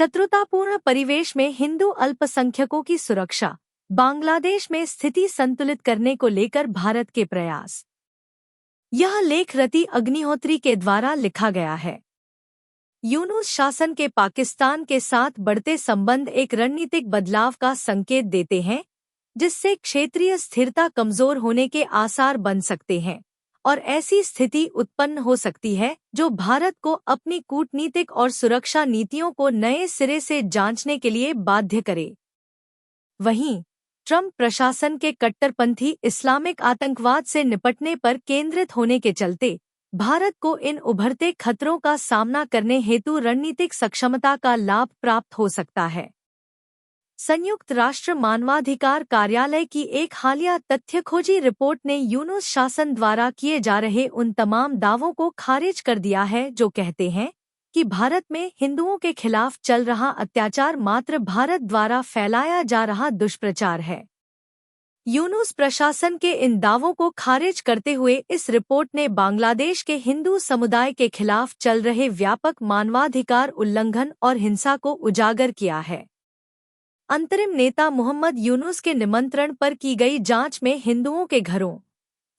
शत्रुतापूर्ण परिवेश में हिंदू अल्पसंख्यकों की सुरक्षा, बांग्लादेश में स्थिति संतुलित करने को लेकर भारत के प्रयास। यह लेख रति अग्निहोत्री के द्वारा लिखा गया है। यूनुस शासन के पाकिस्तान के साथ बढ़ते संबंध एक रणनीतिक बदलाव का संकेत देते हैं, जिससे क्षेत्रीय स्थिरता कमजोर होने के आसार बन सकते हैं और ऐसी स्थिति उत्पन्न हो सकती है जो भारत को अपनी कूटनीतिक और सुरक्षा नीतियों को नए सिरे से जांचने के लिए बाध्य करे। वहीं ट्रंप प्रशासन के कट्टरपंथी इस्लामिक आतंकवाद से निपटने पर केंद्रित होने के चलते भारत को इन उभरते खतरों का सामना करने हेतु रणनीतिक सक्षमता का लाभ प्राप्त हो सकता है। संयुक्त राष्ट्र मानवाधिकार कार्यालय की एक हालिया तथ्य खोजी रिपोर्ट ने यूनुस शासन द्वारा किए जा रहे उन तमाम दावों को खारिज कर दिया है जो कहते हैं कि भारत में हिंदुओं के खिलाफ चल रहा अत्याचार मात्र भारत द्वारा फैलाया जा रहा दुष्प्रचार है। यूनुस प्रशासन के इन दावों को खारिज करते हुए इस रिपोर्ट ने बांग्लादेश के हिंदू समुदाय के खिलाफ चल रहे व्यापक मानवाधिकार उल्लंघन और हिंसा को उजागर किया है। अंतरिम नेता मोहम्मद यूनुस के निमंत्रण पर की गई जांच में हिंदुओं के घरों,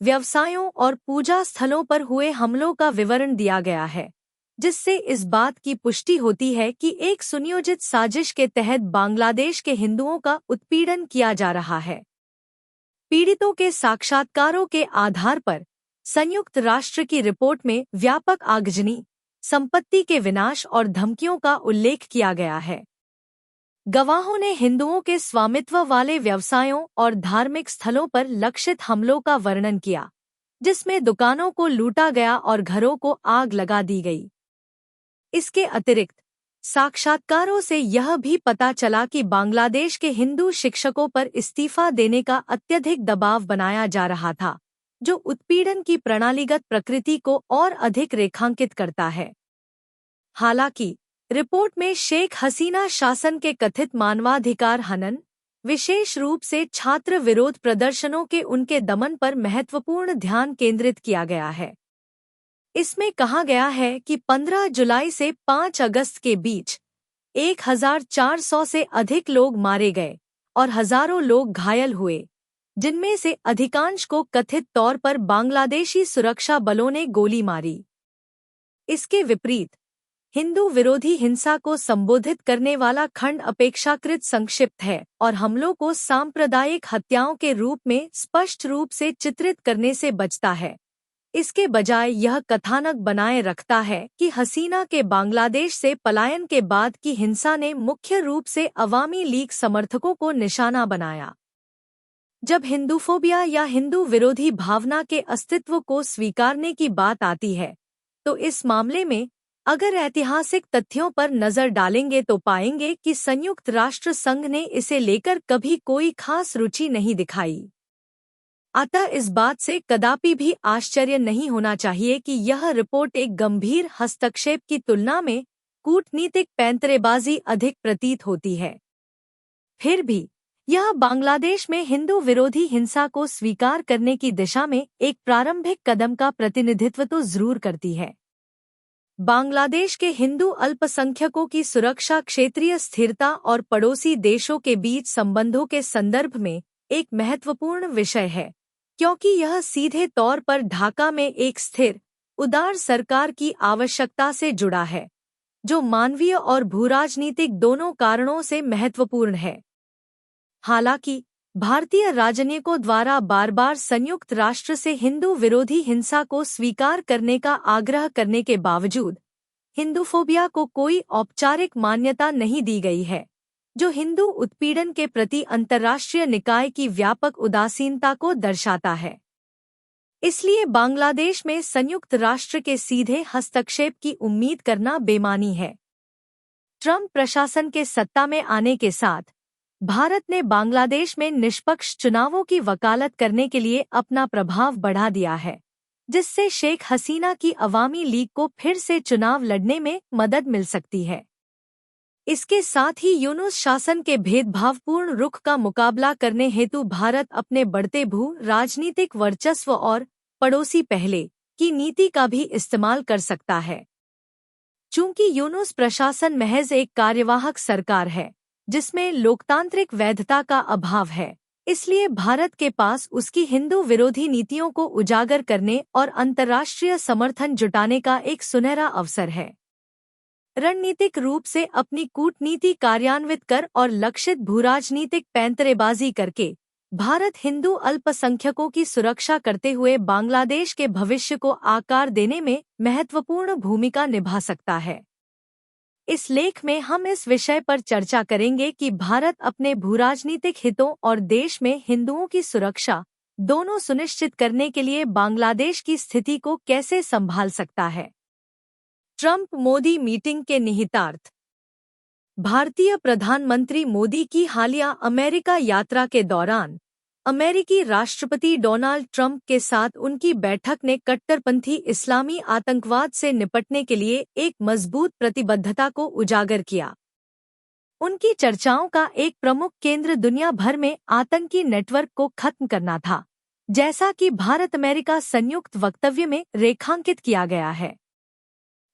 व्यवसायों और पूजा स्थलों पर हुए हमलों का विवरण दिया गया है, जिससे इस बात की पुष्टि होती है कि एक सुनियोजित साजिश के तहत बांग्लादेश के हिंदुओं का उत्पीड़न किया जा रहा है। पीड़ितों के साक्षात्कारों के आधार पर संयुक्त राष्ट्र की रिपोर्ट में व्यापक आगजनी, संपत्ति के विनाश और धमकियों का उल्लेख किया गया है। गवाहों ने हिंदुओं के स्वामित्व वाले व्यवसायों और धार्मिक स्थलों पर लक्षित हमलों का वर्णन किया, जिसमें दुकानों को लूटा गया और घरों को आग लगा दी गई। इसके अतिरिक्त साक्षात्कारों से यह भी पता चला कि बांग्लादेश के हिंदू शिक्षकों पर इस्तीफा देने का अत्यधिक दबाव बनाया जा रहा था, जो उत्पीड़न की प्रणालीगत प्रकृति को और अधिक रेखांकित करता है। हालांकि रिपोर्ट में शेख हसीना शासन के कथित मानवाधिकार हनन, विशेष रूप से छात्र विरोध प्रदर्शनों के उनके दमन पर महत्वपूर्ण ध्यान केंद्रित किया गया है। इसमें कहा गया है कि 15 जुलाई से 5 अगस्त के बीच 1400 से अधिक लोग मारे गए और हजारों लोग घायल हुए, जिनमें से अधिकांश को कथित तौर पर बांग्लादेशी सुरक्षा बलों ने गोली मारी। इसके विपरीत हिंदू विरोधी हिंसा को संबोधित करने वाला खंड अपेक्षाकृत संक्षिप्त है और हमलों को सांप्रदायिक हत्याओं के रूप में स्पष्ट रूप से चित्रित करने से बचता है। इसके बजाय यह कथानक बनाए रखता है कि हसीना के बांग्लादेश से पलायन के बाद की हिंसा ने मुख्य रूप से अवामी लीग समर्थकों को निशाना बनाया। जब हिंदूफोबिया या हिंदू विरोधी भावना के अस्तित्व को स्वीकारने की बात आती है, तो इस मामले में अगर ऐतिहासिक तथ्यों पर नजर डालेंगे तो पाएंगे कि संयुक्त राष्ट्र संघ ने इसे लेकर कभी कोई खास रुचि नहीं दिखाई। अतः इस बात से कदापि भी आश्चर्य नहीं होना चाहिए कि यह रिपोर्ट एक गंभीर हस्तक्षेप की तुलना में कूटनीतिक पैंतरेबाजी अधिक प्रतीत होती है। फिर भी यह बांग्लादेश में हिंदू विरोधी हिंसा को स्वीकार करने की दिशा में एक प्रारंभिक कदम का प्रतिनिधित्व तो जरूर करती है। बांग्लादेश के हिंदू अल्पसंख्यकों की सुरक्षा क्षेत्रीय स्थिरता और पड़ोसी देशों के बीच संबंधों के संदर्भ में एक महत्वपूर्ण विषय है, क्योंकि यह सीधे तौर पर ढाका में एक स्थिर, उदार सरकार की आवश्यकता से जुड़ा है, जो मानवीय और भूराजनीतिक दोनों कारणों से महत्वपूर्ण है। हालांकि भारतीय राजनयिकों द्वारा बार बार संयुक्त राष्ट्र से हिंदू विरोधी हिंसा को स्वीकार करने का आग्रह करने के बावजूद हिंदूफोबिया को कोई औपचारिक मान्यता नहीं दी गई है, जो हिंदू उत्पीड़न के प्रति अंतर्राष्ट्रीय निकाय की व्यापक उदासीनता को दर्शाता है। इसलिए बांग्लादेश में संयुक्त राष्ट्र के सीधे हस्तक्षेप की उम्मीद करना बेमानी है। ट्रंप प्रशासन के सत्ता में आने के साथ भारत ने बांग्लादेश में निष्पक्ष चुनावों की वकालत करने के लिए अपना प्रभाव बढ़ा दिया है, जिससे शेख हसीना की अवामी लीग को फिर से चुनाव लड़ने में मदद मिल सकती है। इसके साथ ही यूनुस शासन के भेदभावपूर्ण रुख का मुकाबला करने हेतु भारत अपने बढ़ते भू राजनीतिक वर्चस्व और पड़ोसी पहले की नीति का भी इस्तेमाल कर सकता है। चूंकि यूनुस प्रशासन महज एक कार्यवाहक सरकार है जिसमें लोकतांत्रिक वैधता का अभाव है, इसलिए भारत के पास उसकी हिंदू विरोधी नीतियों को उजागर करने और अंतर्राष्ट्रीय समर्थन जुटाने का एक सुनहरा अवसर है। रणनीतिक रूप से अपनी कूटनीति कार्यान्वित कर और लक्षित भूराजनीतिक पैंतरेबाजी करके भारत हिंदू अल्पसंख्यकों की सुरक्षा करते हुए बांग्लादेश के भविष्य को आकार देने में महत्वपूर्ण भूमिका निभा सकता है। इस लेख में हम इस विषय पर चर्चा करेंगे कि भारत अपने भूराजनीतिक हितों और देश में हिंदुओं की सुरक्षा दोनों सुनिश्चित करने के लिए बांग्लादेश की स्थिति को कैसे संभाल सकता है। ट्रंप मोदी मीटिंग के निहितार्थ। भारतीय प्रधानमंत्री मोदी की हालिया अमेरिका यात्रा के दौरान अमेरिकी राष्ट्रपति डोनाल्ड ट्रंप के साथ उनकी बैठक ने कट्टरपंथी इस्लामी आतंकवाद से निपटने के लिए एक मजबूत प्रतिबद्धता को उजागर किया। उनकी चर्चाओं का एक प्रमुख केंद्र दुनिया भर में आतंकी नेटवर्क को खत्म करना था, जैसा कि भारत अमेरिका संयुक्त वक्तव्य में रेखांकित किया गया है।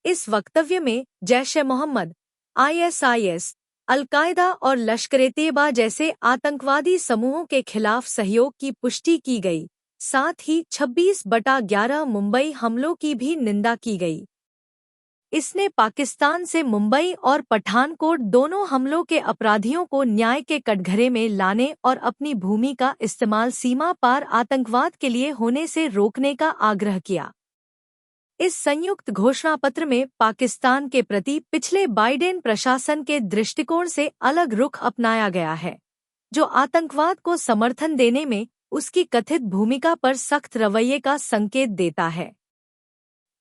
इस वक्तव्य में जैश-ए-मोहम्मद, ISIS, अल-कायदा और लश्कर-ए-तैयबा जैसे आतंकवादी समूहों के खिलाफ सहयोग की पुष्टि की गई, साथ ही 26/11 मुंबई हमलों की भी निंदा की गई। इसने पाकिस्तान से मुंबई और पठानकोट दोनों हमलों के अपराधियों को न्याय के कटघरे में लाने और अपनी भूमि का इस्तेमाल सीमा पार आतंकवाद के लिए होने से रोकने का आग्रह किया। इस संयुक्त घोषणापत्र में पाकिस्तान के प्रति पिछले बाइडेन प्रशासन के दृष्टिकोण से अलग रुख अपनाया गया है, जो आतंकवाद को समर्थन देने में उसकी कथित भूमिका पर सख्त रवैये का संकेत देता है।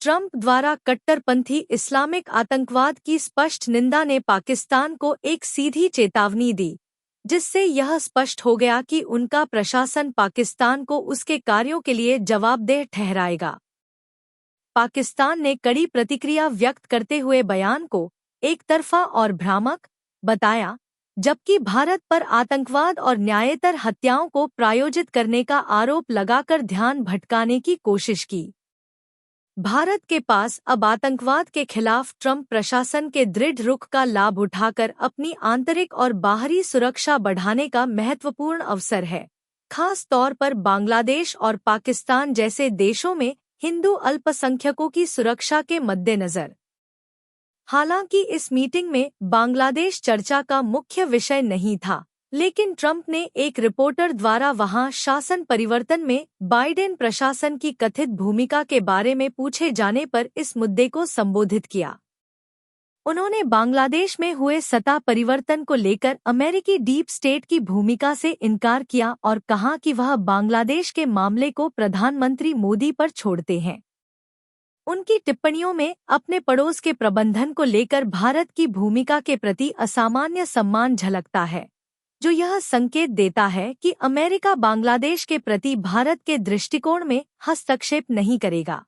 ट्रंप द्वारा कट्टरपंथी इस्लामिक आतंकवाद की स्पष्ट निंदा ने पाकिस्तान को एक सीधी चेतावनी दी, जिससे यह स्पष्ट हो गया कि उनका प्रशासन पाकिस्तान को उसके कार्यों के लिए जवाबदेह ठहराएगा। पाकिस्तान ने कड़ी प्रतिक्रिया व्यक्त करते हुए बयान को एकतरफा और भ्रामक बताया, जबकि भारत पर आतंकवाद और न्यायेतर हत्याओं को प्रायोजित करने का आरोप लगाकर ध्यान भटकाने की कोशिश की। भारत के पास अब आतंकवाद के खिलाफ ट्रंप प्रशासन के दृढ़ रुख का लाभ उठाकर अपनी आंतरिक और बाहरी सुरक्षा बढ़ाने का महत्वपूर्ण अवसर है, खास तौर पर बांग्लादेश और पाकिस्तान जैसे देशों में हिंदू अल्पसंख्यकों की सुरक्षा के मद्देनजर। हालांकि इस मीटिंग में बांग्लादेश चर्चा का मुख्य विषय नहीं था, लेकिन ट्रंप ने एक रिपोर्टर द्वारा वहां शासन परिवर्तन में बाइडेन प्रशासन की कथित भूमिका के बारे में पूछे जाने पर इस मुद्दे को संबोधित किया। उन्होंने बांग्लादेश में हुए सत्ता परिवर्तन को लेकर अमेरिकी डीप स्टेट की भूमिका से इनकार किया और कहा कि वह बांग्लादेश के मामले को प्रधानमंत्री मोदी पर छोड़ते हैं। उनकी टिप्पणियों में अपने पड़ोस के प्रबंधन को लेकर भारत की भूमिका के प्रति असामान्य सम्मान झलकता है, जो यह संकेत देता है कि अमेरिका बांग्लादेश के प्रति भारत के दृष्टिकोण में हस्तक्षेप नहीं करेगा।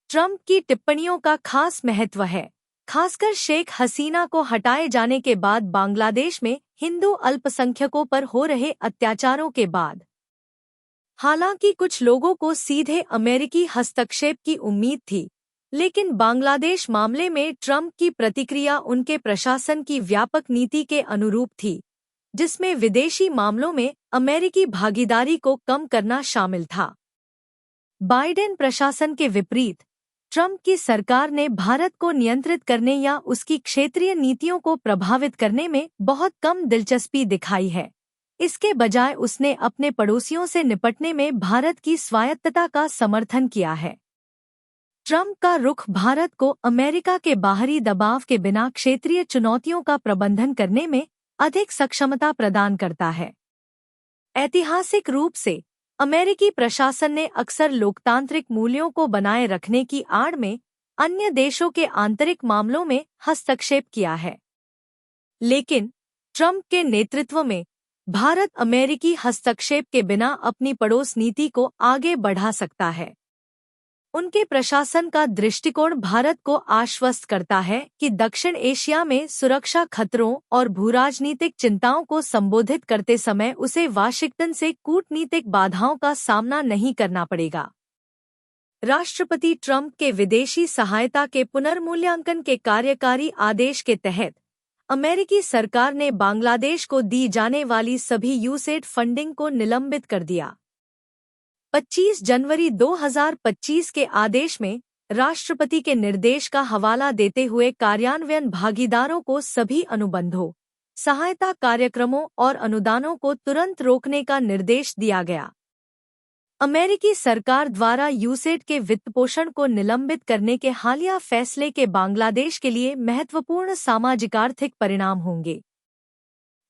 ट्रंप की टिप्पणियों का खास महत्व है, खासकर शेख हसीना को हटाए जाने के बाद बांग्लादेश में हिंदू अल्पसंख्यकों पर हो रहे अत्याचारों के बाद। हालांकि कुछ लोगों को सीधे अमेरिकी हस्तक्षेप की उम्मीद थी, लेकिन बांग्लादेश मामले में ट्रंप की प्रतिक्रिया उनके प्रशासन की व्यापक नीति के अनुरूप थी, जिसमें विदेशी मामलों में अमेरिकी भागीदारी को कम करना शामिल था। बाइडेन प्रशासन के विपरीत ट्रंप की सरकार ने भारत को नियंत्रित करने या उसकी क्षेत्रीय नीतियों को प्रभावित करने में बहुत कम दिलचस्पी दिखाई है। इसके बजाय उसने अपने पड़ोसियों से निपटने में भारत की स्वायत्तता का समर्थन किया है। ट्रंप का रुख भारत को अमेरिका के बाहरी दबाव के बिना क्षेत्रीय चुनौतियों का प्रबंधन करने में अधिक सक्षमता प्रदान करता है। ऐतिहासिक रूप से अमेरिकी प्रशासन ने अक्सर लोकतांत्रिक मूल्यों को बनाए रखने की आड़ में अन्य देशों के आंतरिक मामलों में हस्तक्षेप किया है, लेकिन ट्रंप के नेतृत्व में भारत अमेरिकी हस्तक्षेप के बिना अपनी पड़ोस नीति को आगे बढ़ा सकता है। उनके प्रशासन का दृष्टिकोण भारत को आश्वस्त करता है कि दक्षिण एशिया में सुरक्षा खतरों और भूराजनीतिक चिंताओं को संबोधित करते समय उसे वाशिंगटन से कूटनीतिक बाधाओं का सामना नहीं करना पड़ेगा। राष्ट्रपति ट्रंप के विदेशी सहायता के पुनर्मूल्यांकन के कार्यकारी आदेश के तहत अमेरिकी सरकार ने बांग्लादेश को दी जाने वाली सभी यूसेड फंडिंग को निलंबित कर दिया। 25 जनवरी 2025 के आदेश में राष्ट्रपति के निर्देश का हवाला देते हुए कार्यान्वयन भागीदारों को सभी अनुबंधों, सहायता कार्यक्रमों और अनुदानों को तुरंत रोकने का निर्देश दिया गया। अमेरिकी सरकार द्वारा यूसेड के वित्तपोषण को निलंबित करने के हालिया फैसले के बांग्लादेश के लिए महत्वपूर्ण सामाजिक-आर्थिक परिणाम होंगे।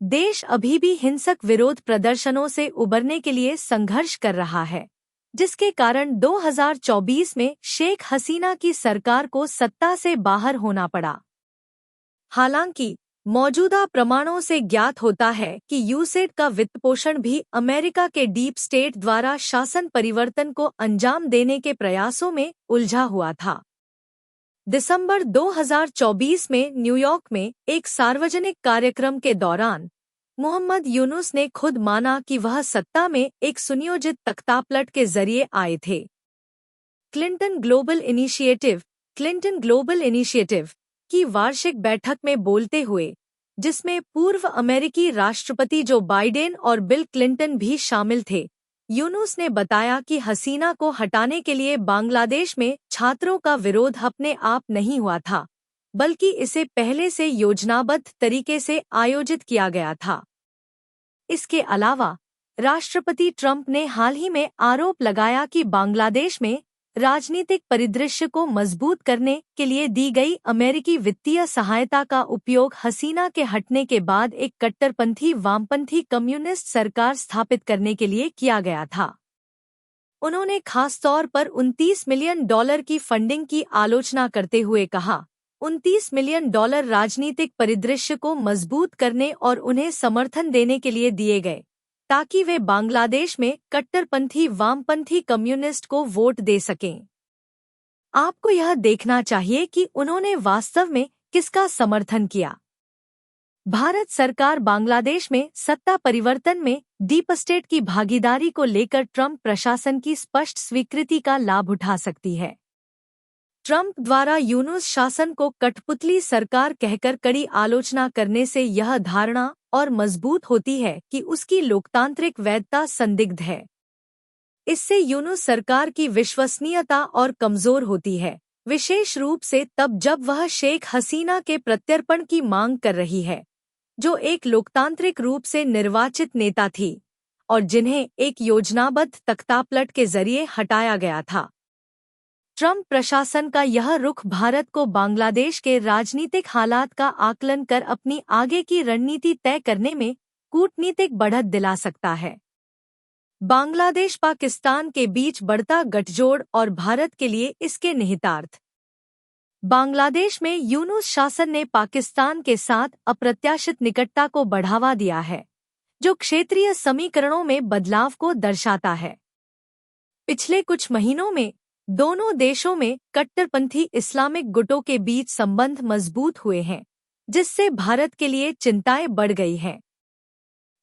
देश अभी भी हिंसक विरोध प्रदर्शनों से उबरने के लिए संघर्ष कर रहा है, जिसके कारण 2024 में शेख हसीना की सरकार को सत्ता से बाहर होना पड़ा। हालांकि मौजूदा प्रमाणों से ज्ञात होता है कि यूसेड का वित्तपोषण भी अमेरिका के डीप स्टेट द्वारा शासन परिवर्तन को अंजाम देने के प्रयासों में उलझा हुआ था। दिसंबर 2024 में न्यूयॉर्क में एक सार्वजनिक कार्यक्रम के दौरान मोहम्मद यूनुस ने खुद माना कि वह सत्ता में एक सुनियोजित तख्तापलट के जरिए आए थे। क्लिंटन ग्लोबल इनिशिएटिव की वार्षिक बैठक में बोलते हुए, जिसमें पूर्व अमेरिकी राष्ट्रपति जो बाइडेन और बिल क्लिंटन भी शामिल थे, यूनुस ने बताया कि हसीना को हटाने के लिए बांग्लादेश में छात्रों का विरोध अपने आप नहीं हुआ था, बल्कि इसे पहले से योजनाबद्ध तरीके से आयोजित किया गया था। इसके अलावा राष्ट्रपति ट्रंप ने हाल ही में आरोप लगाया कि बांग्लादेश में राजनीतिक परिदृश्य को मजबूत करने के लिए दी गई अमेरिकी वित्तीय सहायता का उपयोग हसीना के हटने के बाद एक कट्टरपंथी वामपंथी कम्युनिस्ट सरकार स्थापित करने के लिए किया गया था। उन्होंने खास तौर पर $29 मिलियन की फंडिंग की आलोचना करते हुए कहा, $29 मिलियन राजनीतिक परिदृश्य को मजबूत करने और उन्हें समर्थन देने के लिए दिए गए, ताकि वे बांग्लादेश में कट्टरपंथी वामपंथी कम्युनिस्ट को वोट दे सकें। आपको यह देखना चाहिए कि उन्होंने वास्तव में किसका समर्थन किया। भारत सरकार बांग्लादेश में सत्ता परिवर्तन में डीप स्टेट की भागीदारी को लेकर ट्रंप प्रशासन की स्पष्ट स्वीकृति का लाभ उठा सकती है। ट्रंप द्वारा यूनुस शासन को कठपुतली सरकार कहकर कड़ी आलोचना करने से यह धारणा और मजबूत होती है कि उसकी लोकतांत्रिक वैधता संदिग्ध है। इससे यूनुस सरकार की विश्वसनीयता और कमजोर होती है, विशेष रूप से तब जब वह शेख हसीना के प्रत्यर्पण की मांग कर रही है, जो एक लोकतांत्रिक रूप से निर्वाचित नेता थी और जिन्हें एक योजनाबद्ध तख्तापलट के जरिए हटाया गया था। ट्रंप प्रशासन का यह रुख भारत को बांग्लादेश के राजनीतिक हालात का आकलन कर अपनी आगे की रणनीति तय करने में कूटनीतिक बढ़त दिला सकता है। बांग्लादेश पाकिस्तान के बीच बढ़ता गठजोड़ और भारत के लिए इसके निहितार्थ। बांग्लादेश में यूनुस शासन ने पाकिस्तान के साथ अप्रत्याशित निकटता को बढ़ावा दिया है, जो क्षेत्रीय समीकरणों में बदलाव को दर्शाता है। पिछले कुछ महीनों में दोनों देशों में कट्टरपंथी इस्लामिक गुटों के बीच संबंध मजबूत हुए हैं, जिससे भारत के लिए चिंताएं बढ़ गई हैं।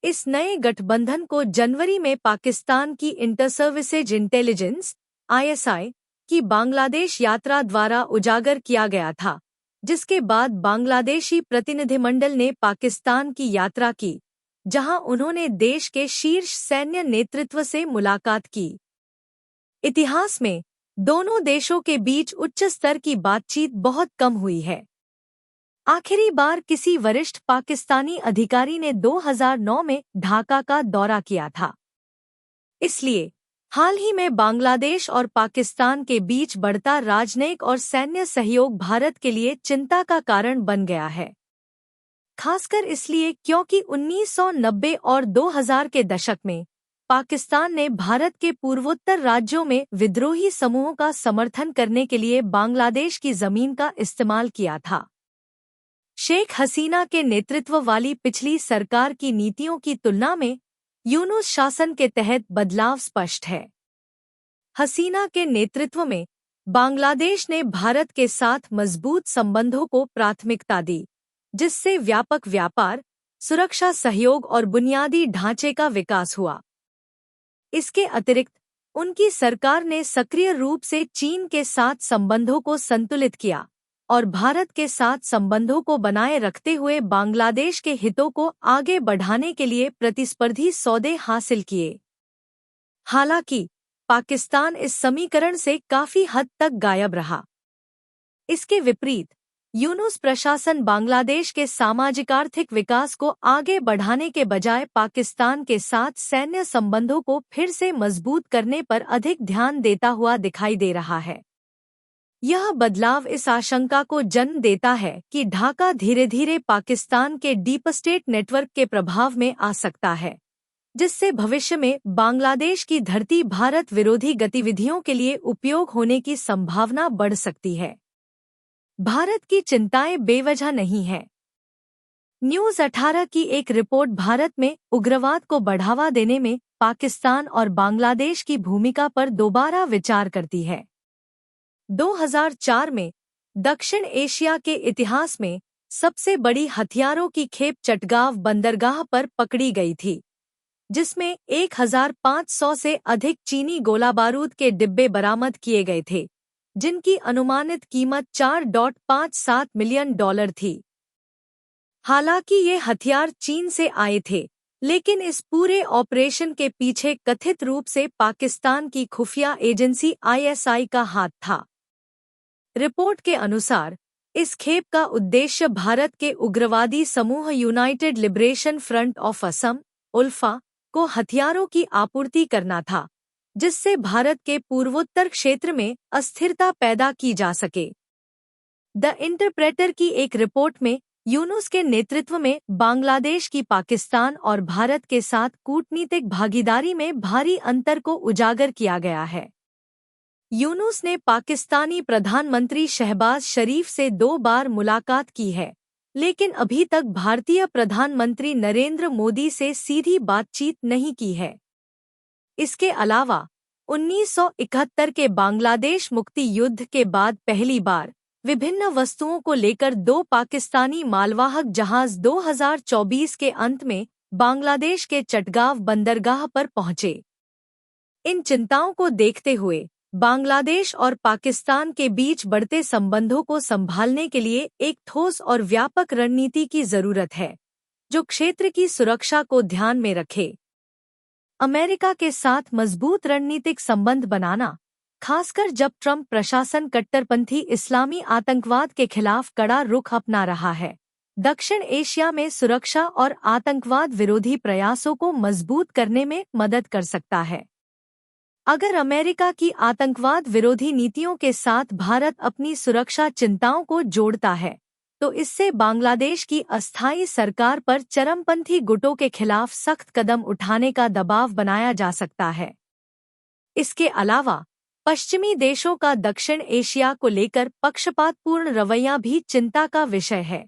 इस नए गठबंधन को जनवरी में पाकिस्तान की इंटरसर्विसेज इंटेलिजेंस (ISI) की बांग्लादेश यात्रा द्वारा उजागर किया गया था, जिसके बाद बांग्लादेशी प्रतिनिधिमंडल ने पाकिस्तान की यात्रा की, जहां उन्होंने देश के शीर्ष सैन्य नेतृत्व से मुलाकात की। इतिहास में दोनों देशों के बीच उच्च स्तर की बातचीत बहुत कम हुई है। आखिरी बार किसी वरिष्ठ पाकिस्तानी अधिकारी ने 2009 में ढाका का दौरा किया था। इसलिए हाल ही में बांग्लादेश और पाकिस्तान के बीच बढ़ता राजनयिक और सैन्य सहयोग भारत के लिए चिंता का कारण बन गया है। खासकर इसलिए क्योंकि 1990 और 2000 के दशक में पाकिस्तान ने भारत के पूर्वोत्तर राज्यों में विद्रोही समूहों का समर्थन करने के लिए बांग्लादेश की जमीन का इस्तेमाल किया था। शेख हसीना के नेतृत्व वाली पिछली सरकार की नीतियों की तुलना में यूनुस शासन के तहत बदलाव स्पष्ट है। हसीना के नेतृत्व में बांग्लादेश ने भारत के साथ मजबूत संबंधों को प्राथमिकता दी, जिससे व्यापक व्यापार, सुरक्षा सहयोग और बुनियादी ढांचे का विकास हुआ। इसके अतिरिक्त उनकी सरकार ने सक्रिय रूप से चीन के साथ संबंधों को संतुलित किया और भारत के साथ संबंधों को बनाए रखते हुए बांग्लादेश के हितों को आगे बढ़ाने के लिए प्रतिस्पर्धी सौदे हासिल किए। हालांकि पाकिस्तान इस समीकरण से काफी हद तक गायब रहा। इसके विपरीत यूनुस प्रशासन बांग्लादेश के सामाजिक आर्थिक विकास को आगे बढ़ाने के बजाय पाकिस्तान के साथ सैन्य संबंधों को फिर से मजबूत करने पर अधिक ध्यान देता हुआ दिखाई दे रहा है। यह बदलाव इस आशंका को जन्म देता है कि ढाका धीरे धीरे पाकिस्तान के डीप स्टेट नेटवर्क के प्रभाव में आ सकता है, जिससे भविष्य में बांग्लादेश की धरती भारत विरोधी गतिविधियों के लिए उपयोग होने की संभावना बढ़ सकती है। भारत की चिंताएं बेवजह नहीं हैं। न्यूज़ 18 की एक रिपोर्ट भारत में उग्रवाद को बढ़ावा देने में पाकिस्तान और बांग्लादेश की भूमिका पर दोबारा विचार करती है। 2004 में दक्षिण एशिया के इतिहास में सबसे बड़ी हथियारों की खेप चटगांव बंदरगाह पर पकड़ी गई थी, जिसमें 1500 से अधिक चीनी गोला बारूद के डिब्बे बरामद किए गए थे, जिनकी अनुमानित कीमत $4.57 मिलियन थी। हालांकि ये हथियार चीन से आए थे, लेकिन इस पूरे ऑपरेशन के पीछे कथित रूप से पाकिस्तान की खुफिया एजेंसी ISI का हाथ था। रिपोर्ट के अनुसार इस खेप का उद्देश्य भारत के उग्रवादी समूह United Liberation Front of Assam ULFA को हथियारों की आपूर्ति करना था, जिससे भारत के पूर्वोत्तर क्षेत्र में अस्थिरता पैदा की जा सके। द इंटरप्रेटर की एक रिपोर्ट में यूनुस के नेतृत्व में बांग्लादेश की पाकिस्तान और भारत के साथ कूटनीतिक भागीदारी में भारी अंतर को उजागर किया गया है। यूनुस ने पाकिस्तानी प्रधानमंत्री शहबाज शरीफ से 2 बार मुलाकात की है, लेकिन अभी तक भारतीय प्रधानमंत्री नरेंद्र मोदी से सीधी बातचीत नहीं की है। इसके अलावा 1971 के बांग्लादेश मुक्ति युद्ध के बाद पहली बार विभिन्न वस्तुओं को लेकर 2 पाकिस्तानी मालवाहक जहाज 2024 के अंत में बांग्लादेश के चटगांव बंदरगाह पर पहुंचे। इन चिंताओं को देखते हुए बांग्लादेश और पाकिस्तान के बीच बढ़ते संबंधों को संभालने के लिए एक ठोस और व्यापक रणनीति की जरूरत है, जो क्षेत्र की सुरक्षा को ध्यान में रखे। अमेरिका के साथ मजबूत रणनीतिक संबंध बनाना, खासकर जब ट्रंप प्रशासन कट्टरपंथी इस्लामी आतंकवाद के खिलाफ कड़ा रुख अपना रहा है, दक्षिण एशिया में सुरक्षा और आतंकवाद विरोधी प्रयासों को मजबूत करने में मदद कर सकता है। अगर अमेरिका की आतंकवाद विरोधी नीतियों के साथ भारत अपनी सुरक्षा चिंताओं को जोड़ता है, तो इससे बांग्लादेश की अस्थायी सरकार पर चरमपंथी गुटों के खिलाफ सख्त कदम उठाने का दबाव बनाया जा सकता है। इसके अलावा पश्चिमी देशों का दक्षिण एशिया को लेकर पक्षपातपूर्ण रवैया भी चिंता का विषय है।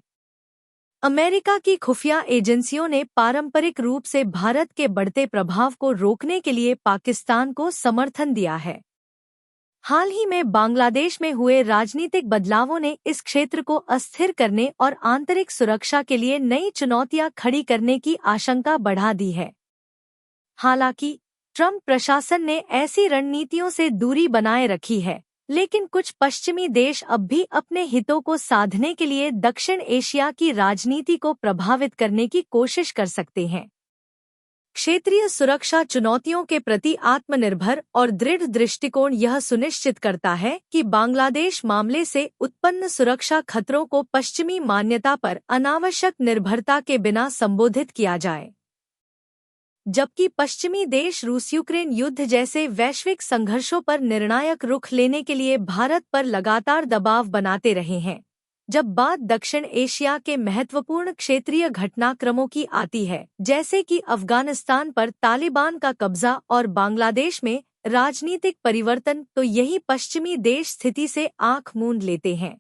अमेरिका की खुफिया एजेंसियों ने पारंपरिक रूप से भारत के बढ़ते प्रभाव को रोकने के लिए पाकिस्तान को समर्थन दिया है। हाल ही में बांग्लादेश में हुए राजनीतिक बदलावों ने इस क्षेत्र को अस्थिर करने और आंतरिक सुरक्षा के लिए नई चुनौतियां खड़ी करने की आशंका बढ़ा दी है। हालांकि ट्रंप प्रशासन ने ऐसी रणनीतियों से दूरी बनाए रखी है, लेकिन कुछ पश्चिमी देश अब भी अपने हितों को साधने के लिए दक्षिण एशिया की राजनीति को प्रभावित करने की कोशिश कर सकते हैं। क्षेत्रीय सुरक्षा चुनौतियों के प्रति आत्मनिर्भर और दृढ़ दृष्टिकोण यह सुनिश्चित करता है कि बांग्लादेश मामले से उत्पन्न सुरक्षा खतरों को पश्चिमी मान्यता पर अनावश्यक निर्भरता के बिना संबोधित किया जाए। जबकि पश्चिमी देश रूस यूक्रेन युद्ध जैसे वैश्विक संघर्षों पर निर्णायक रुख लेने के लिए भारत पर लगातार दबाव बनाते रहे हैं। जब बात दक्षिण एशिया के महत्वपूर्ण क्षेत्रीय घटनाक्रमों की आती है, जैसे कि अफगानिस्तान पर तालिबान का कब्जा और बांग्लादेश में राजनीतिक परिवर्तन, तो यही पश्चिमी देश स्थिति से आंख मूंद लेते हैं।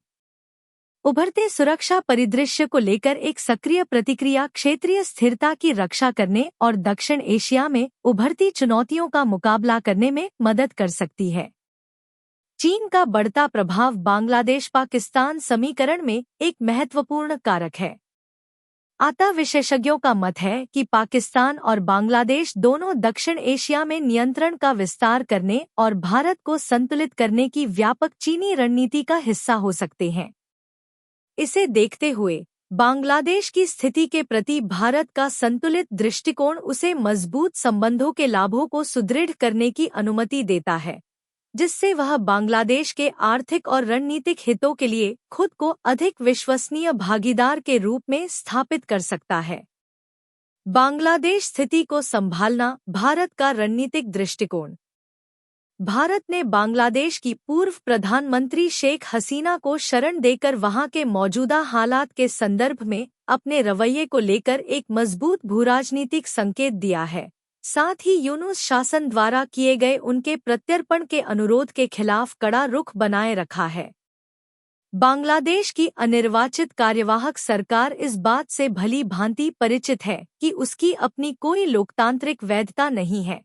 उभरते सुरक्षा परिदृश्य को लेकर एक सक्रिय प्रतिक्रिया क्षेत्रीय स्थिरता की रक्षा करने और दक्षिण एशिया में उभरती चुनौतियों का मुकाबला करने में मदद कर सकती है। चीन का बढ़ता प्रभाव बांग्लादेश पाकिस्तान समीकरण में एक महत्वपूर्ण कारक है। अतः विशेषज्ञों का मत है कि पाकिस्तान और बांग्लादेश दोनों दक्षिण एशिया में नियंत्रण का विस्तार करने और भारत को संतुलित करने की व्यापक चीनी रणनीति का हिस्सा हो सकते हैं। इसे देखते हुए बांग्लादेश की स्थिति के प्रति भारत का संतुलित दृष्टिकोण उसे मजबूत संबंधों के लाभों को सुदृढ़ करने की अनुमति देता है, जिससे वह बांग्लादेश के आर्थिक और रणनीतिक हितों के लिए खुद को अधिक विश्वसनीय भागीदार के रूप में स्थापित कर सकता है। बांग्लादेश स्थिति को संभालना, भारत का रणनीतिक दृष्टिकोण। भारत ने बांग्लादेश की पूर्व प्रधानमंत्री शेख हसीना को शरण देकर वहां के मौजूदा हालात के संदर्भ में अपने रवैये को लेकर एक मजबूत भूराजनीतिक संकेत दिया है। साथ ही यूनुस शासन द्वारा किए गए उनके प्रत्यर्पण के अनुरोध के खिलाफ कड़ा रुख बनाए रखा है। बांग्लादेश की अनिर्वाचित कार्यवाहक सरकार इस बात से भली भांति परिचित है कि उसकी अपनी कोई लोकतांत्रिक वैधता नहीं है।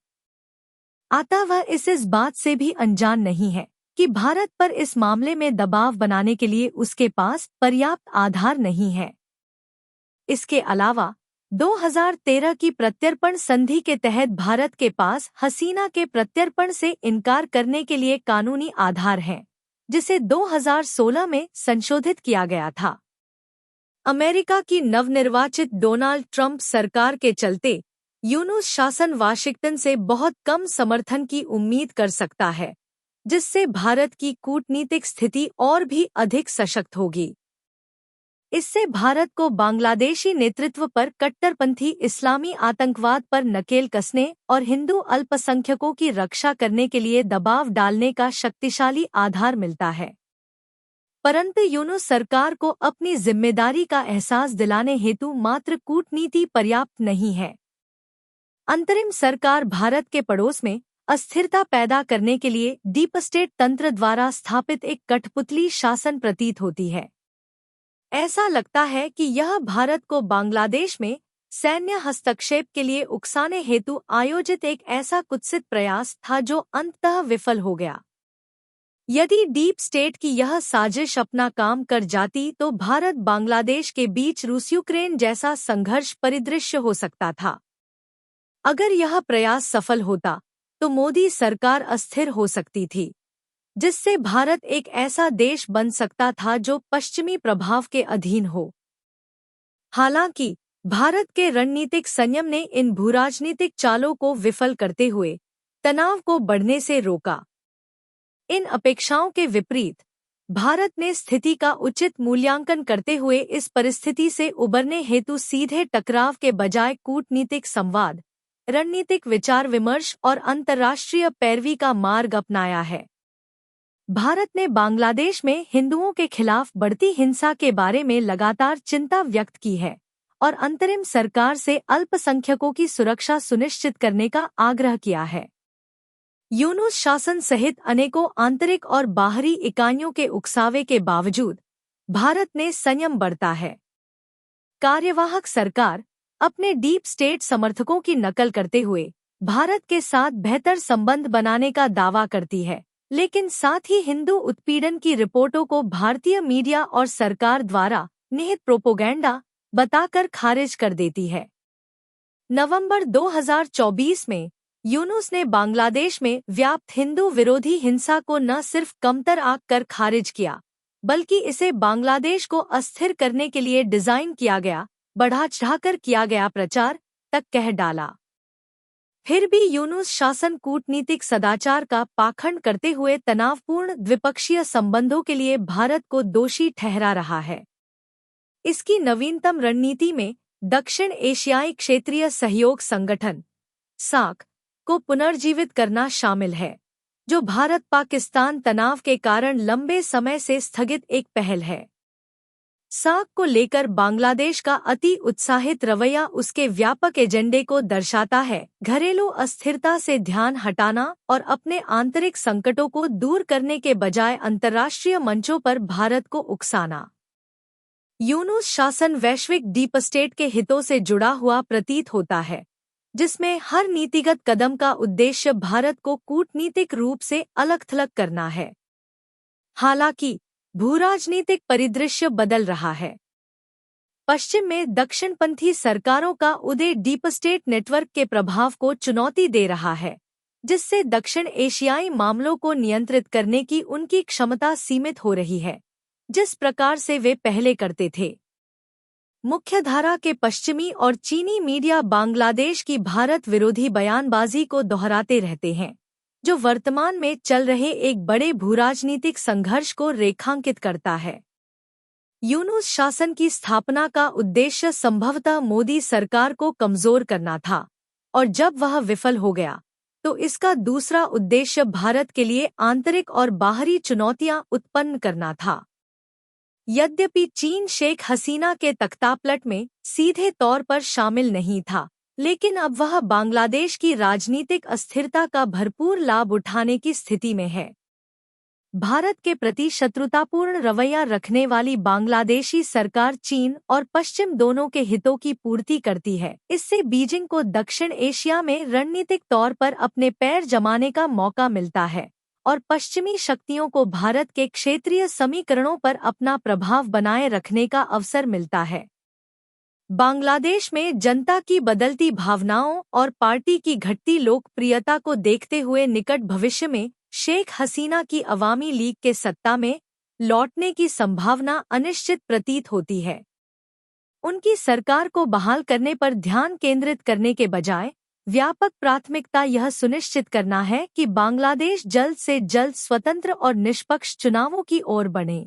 अतः वह इस बात से भी अनजान नहीं है कि भारत पर इस मामले में दबाव बनाने के लिए उसके पास पर्याप्त आधार नहीं है। इसके अलावा 2013 की प्रत्यर्पण संधि के तहत भारत के पास हसीना के प्रत्यर्पण से इनकार करने के लिए कानूनी आधार है, जिसे 2016 में संशोधित किया गया था। अमेरिका की नवनिर्वाचित डोनाल्ड ट्रंप सरकार के चलते यूनुस शासन वाशिंगटन से बहुत कम समर्थन की उम्मीद कर सकता है, जिससे भारत की कूटनीतिक स्थिति और भी अधिक सशक्त होगी। इससे भारत को बांग्लादेशी नेतृत्व पर कट्टरपंथी इस्लामी आतंकवाद पर नकेल कसने और हिंदू अल्पसंख्यकों की रक्षा करने के लिए दबाव डालने का शक्तिशाली आधार मिलता है। परंतु यूनुस सरकार को अपनी जिम्मेदारी का एहसास दिलाने हेतु मात्र कूटनीति पर्याप्त नहीं है। अंतरिम सरकार भारत के पड़ोस में अस्थिरता पैदा करने के लिए डीप स्टेट तंत्र द्वारा स्थापित एक कठपुतली शासन प्रतीत होती है। ऐसा लगता है कि यह भारत को बांग्लादेश में सैन्य हस्तक्षेप के लिए उकसाने हेतु आयोजित एक ऐसा कुत्सित प्रयास था जो अंततः विफल हो गया। यदि डीप स्टेट की यह साजिश अपना काम कर जाती तो भारत बांग्लादेश के बीच रूस यूक्रेन जैसा संघर्ष परिदृश्य हो सकता था। अगर यह प्रयास सफल होता तो मोदी सरकार अस्थिर हो सकती थी, जिससे भारत एक ऐसा देश बन सकता था जो पश्चिमी प्रभाव के अधीन हो। हालांकि भारत के रणनीतिक संयम ने इन भूराजनीतिक चालों को विफल करते हुए तनाव को बढ़ने से रोका। इन अपेक्षाओं के विपरीत भारत ने स्थिति का उचित मूल्यांकन करते हुए इस परिस्थिति से उबरने हेतु सीधे टकराव के बजाय कूटनीतिक संवाद, रणनीतिक विचार विमर्श और अंतर्राष्ट्रीय पैरवी का मार्ग अपनाया है। भारत ने बांग्लादेश में हिंदुओं के खिलाफ बढ़ती हिंसा के बारे में लगातार चिंता व्यक्त की है और अंतरिम सरकार से अल्पसंख्यकों की सुरक्षा सुनिश्चित करने का आग्रह किया है। यूनुस शासन सहित अनेकों आंतरिक और बाहरी इकाइयों के उकसावे के बावजूद भारत ने संयम बरता है। कार्यवाहक सरकार अपने डीप स्टेट समर्थकों की नकल करते हुए भारत के साथ बेहतर संबंध बनाने का दावा करती है, लेकिन साथ ही हिंदू उत्पीड़न की रिपोर्टों को भारतीय मीडिया और सरकार द्वारा निहित प्रोपोगेंडा बताकर खारिज कर देती है। नवंबर 2024 में यूनुस ने बांग्लादेश में व्याप्त हिंदू विरोधी हिंसा को न सिर्फ कमतर आंक कर खारिज किया, बल्कि इसे बांग्लादेश को अस्थिर करने के लिए डिजाइन किया गया, बढ़ा चढ़ाकर किया गया प्रचार तक कह डाला। फिर भी यूनुस शासन कूटनीतिक सदाचार का पाखंड करते हुए तनावपूर्ण द्विपक्षीय संबंधों के लिए भारत को दोषी ठहरा रहा है। इसकी नवीनतम रणनीति में दक्षिण एशियाई क्षेत्रीय सहयोग संगठन सार्क को पुनर्जीवित करना शामिल है, जो भारत पाकिस्तान तनाव के कारण लंबे समय से स्थगित एक पहल है। सार्क को लेकर बांग्लादेश का अति उत्साहित रवैया उसके व्यापक एजेंडे को दर्शाता है, घरेलू अस्थिरता से ध्यान हटाना और अपने आंतरिक संकटों को दूर करने के बजाय अंतर्राष्ट्रीय मंचों पर भारत को उकसाना। यूनुस शासन वैश्विक डीप स्टेट के हितों से जुड़ा हुआ प्रतीत होता है, जिसमें हर नीतिगत कदम का उद्देश्य भारत को कूटनीतिक रूप से अलग-थलग करना है। हालांकि भूराजनीतिक परिदृश्य बदल रहा है। पश्चिम में दक्षिणपंथी सरकारों का उदय डीप स्टेट नेटवर्क के प्रभाव को चुनौती दे रहा है, जिससे दक्षिण एशियाई मामलों को नियंत्रित करने की उनकी क्षमता सीमित हो रही है, जिस प्रकार से वे पहले करते थे। मुख्यधारा के पश्चिमी और चीनी मीडिया बांग्लादेश की भारत विरोधी बयानबाजी को दोहराते रहते हैं, जो वर्तमान में चल रहे एक बड़े भूराजनीतिक संघर्ष को रेखांकित करता है। यूनुस शासन की स्थापना का उद्देश्य संभवतः मोदी सरकार को कमजोर करना था, और जब वह विफल हो गया तो इसका दूसरा उद्देश्य भारत के लिए आंतरिक और बाहरी चुनौतियां उत्पन्न करना था। यद्यपि चीन शेख हसीना के तख्तापलट में सीधे तौर पर शामिल नहीं था, लेकिन अब वह बांग्लादेश की राजनीतिक अस्थिरता का भरपूर लाभ उठाने की स्थिति में है। भारत के प्रति शत्रुतापूर्ण रवैया रखने वाली बांग्लादेशी सरकार चीन और पश्चिम दोनों के हितों की पूर्ति करती है। इससे बीजिंग को दक्षिण एशिया में रणनीतिक तौर पर अपने पैर जमाने का मौका मिलता है और पश्चिमी शक्तियों को भारत के क्षेत्रीय समीकरणों पर अपना प्रभाव बनाए रखने का अवसर मिलता है। बांग्लादेश में जनता की बदलती भावनाओं और पार्टी की घटती लोकप्रियता को देखते हुए निकट भविष्य में शेख हसीना की अवामी लीग के सत्ता में लौटने की संभावना अनिश्चित प्रतीत होती है। उनकी सरकार को बहाल करने पर ध्यान केंद्रित करने के बजाय व्यापक प्राथमिकता यह सुनिश्चित करना है कि बांग्लादेश जल्द से जल्द स्वतंत्र और निष्पक्ष चुनावों की ओर बढ़े।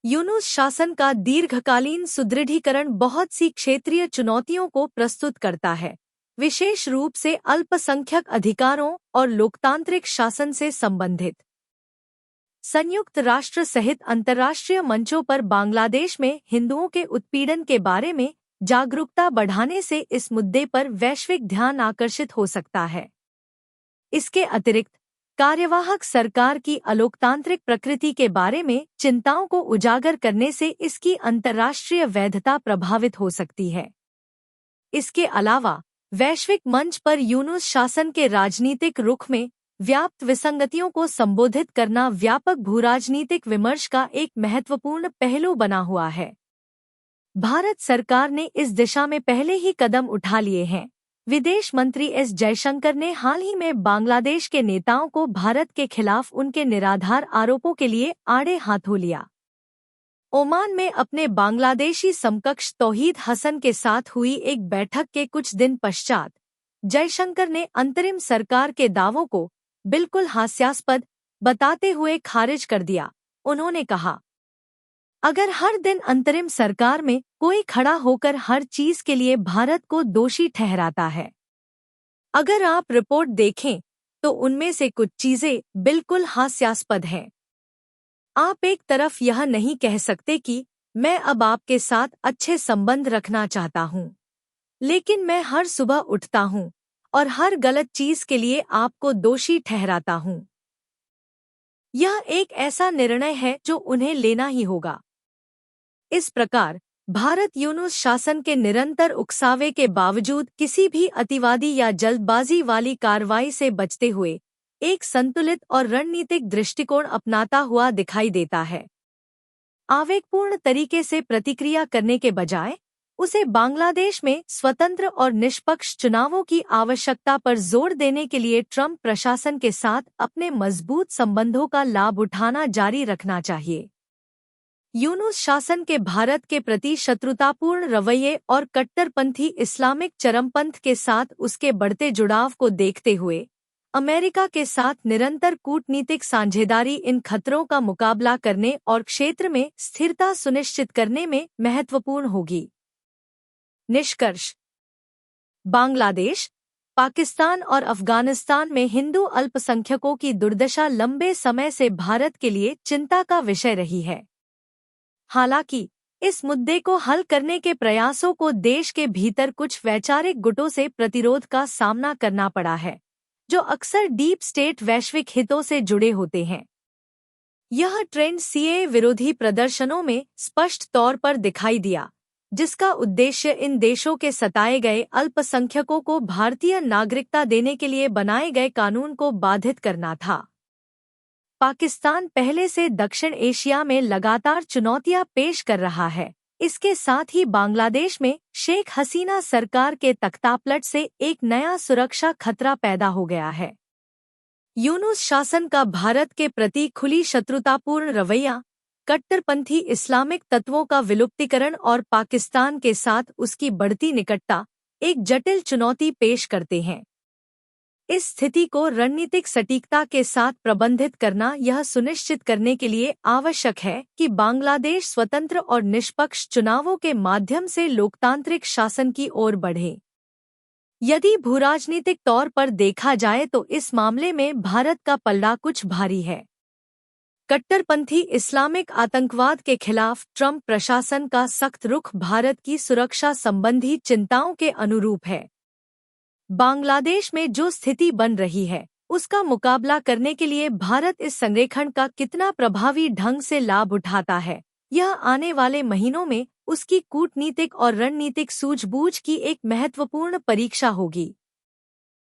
यूनुस शासन का दीर्घकालीन सुदृढ़ीकरण बहुत सी क्षेत्रीय चुनौतियों को प्रस्तुत करता है, विशेष रूप से अल्पसंख्यक अधिकारों और लोकतांत्रिक शासन से संबंधित। संयुक्त राष्ट्र सहित अंतर्राष्ट्रीय मंचों पर बांग्लादेश में हिंदुओं के उत्पीड़न के बारे में जागरूकता बढ़ाने से इस मुद्दे पर वैश्विक ध्यान आकर्षित हो सकता है। इसके अतिरिक्त कार्यवाहक सरकार की अलोकतांत्रिक प्रकृति के बारे में चिंताओं को उजागर करने से इसकी अंतर्राष्ट्रीय वैधता प्रभावित हो सकती है। इसके अलावा वैश्विक मंच पर यूनुस शासन के राजनीतिक रुख में व्याप्त विसंगतियों को संबोधित करना व्यापक भूराजनीतिक विमर्श का एक महत्वपूर्ण पहलू बना हुआ है। भारत सरकार ने इस दिशा में पहले ही कदम उठा लिए हैं। विदेश मंत्री एस जयशंकर ने हाल ही में बांग्लादेश के नेताओं को भारत के खिलाफ उनके निराधार आरोपों के लिए आड़े हाथों लिया। ओमान में अपने बांग्लादेशी समकक्ष तौहीद हसन के साथ हुई एक बैठक के कुछ दिन पश्चात जयशंकर ने अंतरिम सरकार के दावों को बिल्कुल हास्यास्पद बताते हुए खारिज कर दिया। उन्होंने कहा, अगर हर दिन अंतरिम सरकार में कोई खड़ा होकर हर चीज के लिए भारत को दोषी ठहराता है, अगर आप रिपोर्ट देखें तो उनमें से कुछ चीजें बिल्कुल हास्यास्पद हैं। आप एक तरफ यह नहीं कह सकते कि मैं अब आपके साथ अच्छे संबंध रखना चाहता हूं, लेकिन मैं हर सुबह उठता हूं और हर गलत चीज के लिए आपको दोषी ठहराता हूं। यह एक ऐसा निर्णय है जो उन्हें लेना ही होगा। इस प्रकार भारत यूनुस शासन के निरंतर उकसावे के बावजूद किसी भी अतिवादी या जल्दबाजी वाली कार्रवाई से बचते हुए एक संतुलित और रणनीतिक दृष्टिकोण अपनाता हुआ दिखाई देता है। आवेगपूर्ण तरीके से प्रतिक्रिया करने के बजाय उसे बांग्लादेश में स्वतंत्र और निष्पक्ष चुनावों की आवश्यकता पर जोर देने के लिए ट्रंप प्रशासन के साथ अपने मजबूत संबंधों का लाभ उठाना जारी रखना चाहिए। यूनुस शासन के भारत के प्रति शत्रुतापूर्ण रवैये और कट्टरपंथी इस्लामिक चरमपंथ के साथ उसके बढ़ते जुड़ाव को देखते हुए अमेरिका के साथ निरंतर कूटनीतिक साझेदारी इन खतरों का मुकाबला करने और क्षेत्र में स्थिरता सुनिश्चित करने में महत्वपूर्ण होगी। निष्कर्ष: बांग्लादेश, पाकिस्तान और अफगानिस्तान में हिंदू अल्पसंख्यकों की दुर्दशा लंबे समय से भारत के लिए चिंता का विषय रही है। हालांकि इस मुद्दे को हल करने के प्रयासों को देश के भीतर कुछ वैचारिक गुटों से प्रतिरोध का सामना करना पड़ा है, जो अक्सर डीप स्टेट वैश्विक हितों से जुड़े होते हैं। यह ट्रेंड सीएए विरोधी प्रदर्शनों में स्पष्ट तौर पर दिखाई दिया, जिसका उद्देश्य इन देशों के सताए गए अल्पसंख्यकों को भारतीय नागरिकता देने के लिए बनाए गए कानून को बाधित करना था। पाकिस्तान पहले से दक्षिण एशिया में लगातार चुनौतियां पेश कर रहा है, इसके साथ ही बांग्लादेश में शेख हसीना सरकार के तख्तापलट से एक नया सुरक्षा खतरा पैदा हो गया है। यूनुस शासन का भारत के प्रति खुली शत्रुतापूर्ण रवैया, कट्टरपंथी इस्लामिक तत्वों का विलुप्तीकरण और पाकिस्तान के साथ उसकी बढ़ती निकटता एक जटिल चुनौती पेश करते हैं। इस स्थिति को रणनीतिक सटीकता के साथ प्रबंधित करना यह सुनिश्चित करने के लिए आवश्यक है कि बांग्लादेश स्वतंत्र और निष्पक्ष चुनावों के माध्यम से लोकतांत्रिक शासन की ओर बढ़े। यदि भूराजनीतिक तौर पर देखा जाए तो इस मामले में भारत का पलड़ा कुछ भारी है। कट्टरपंथी इस्लामिक आतंकवाद के खिलाफ ट्रंप प्रशासन का सख्त रुख भारत की सुरक्षा संबंधी चिंताओं के अनुरूप है। बांग्लादेश में जो स्थिति बन रही है, उसका मुकाबला करने के लिए भारत इस संरेखण का कितना प्रभावी ढंग से लाभ उठाता है, यह आने वाले महीनों में उसकी कूटनीतिक और रणनीतिक सूझबूझ की एक महत्वपूर्ण परीक्षा होगी।